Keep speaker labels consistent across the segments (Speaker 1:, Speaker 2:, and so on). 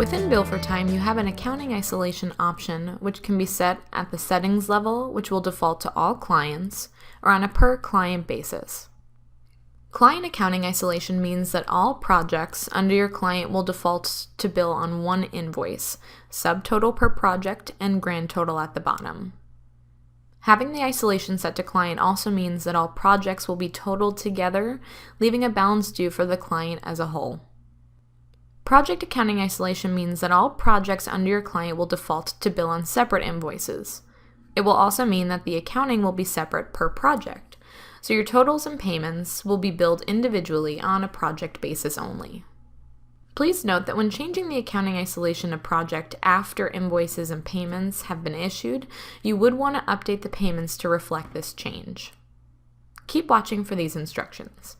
Speaker 1: Within Bill4Time, you have an accounting isolation option, which can be set at the settings level, which will default to all clients, or on a per-client basis. Client accounting isolation means that all projects under your client will default to bill on one invoice, subtotal per project, and grand total at the bottom. Having the isolation set to client also means that all projects will be totaled together, leaving a balance due for the client as a whole. Project accounting isolation means that all projects under your client will default to bill on separate invoices. It will also mean that the accounting will be separate per project, so your totals and payments will be billed individually on a project basis only. Please note that when changing the accounting isolation to project after invoices and payments have been issued, you would want to update the payments to reflect this change. Keep watching for these instructions.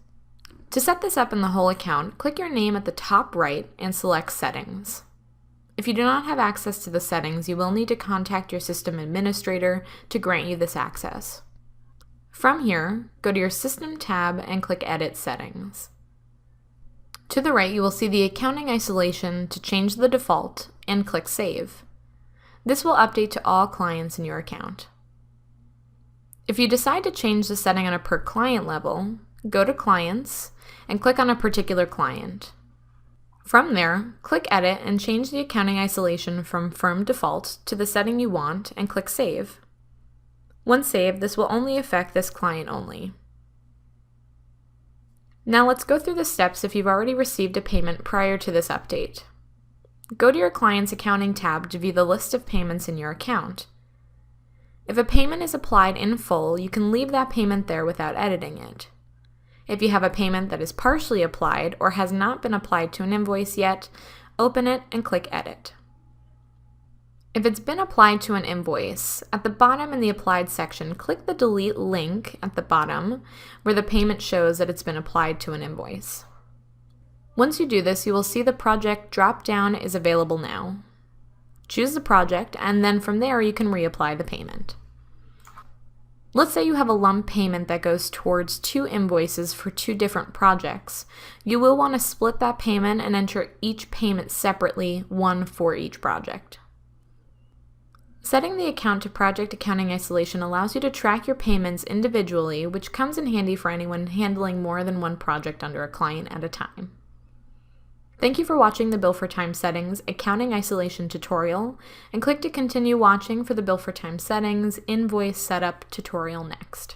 Speaker 1: To set this up in the whole account, click your name at the top right and select Settings. If you do not have access to the settings, you will need to contact your system administrator to grant you this access. From here, go to your System tab and click Edit Settings. To the right, you will see the accounting isolation to change the default and click Save. This will update to all clients in your account. If you decide to change the setting on a per client level, go to Clients and click on a particular client. From there, click Edit and change the accounting isolation from Firm Default to the setting you want and click Save. Once saved, this will only affect this client only. Now let's go through the steps if you've already received a payment prior to this update. Go to your Client's Accounting tab to view the list of payments in your account. If a payment is applied in full, you can leave that payment there without editing it. If you have a payment that is partially applied or has not been applied to an invoice yet, open it and click Edit. If it's been applied to an invoice, at the bottom in the Applied section, click the Delete link at the bottom where the payment shows that it's been applied to an invoice. Once you do this, you will see the project drop-down is available now. Choose the project, and then from there you can reapply the payment. Let's say you have a lump payment that goes towards 2 invoices for 2 different projects. You will want to split that payment and enter each payment separately, one for each project. Setting the account to project accounting isolation allows you to track your payments individually, which comes in handy for anyone handling more than one project under a client at a time. Thank you for watching the Bill4Time Settings Accounting Isolation tutorial, and click to continue watching for the Bill4Time Settings Invoice Setup tutorial next.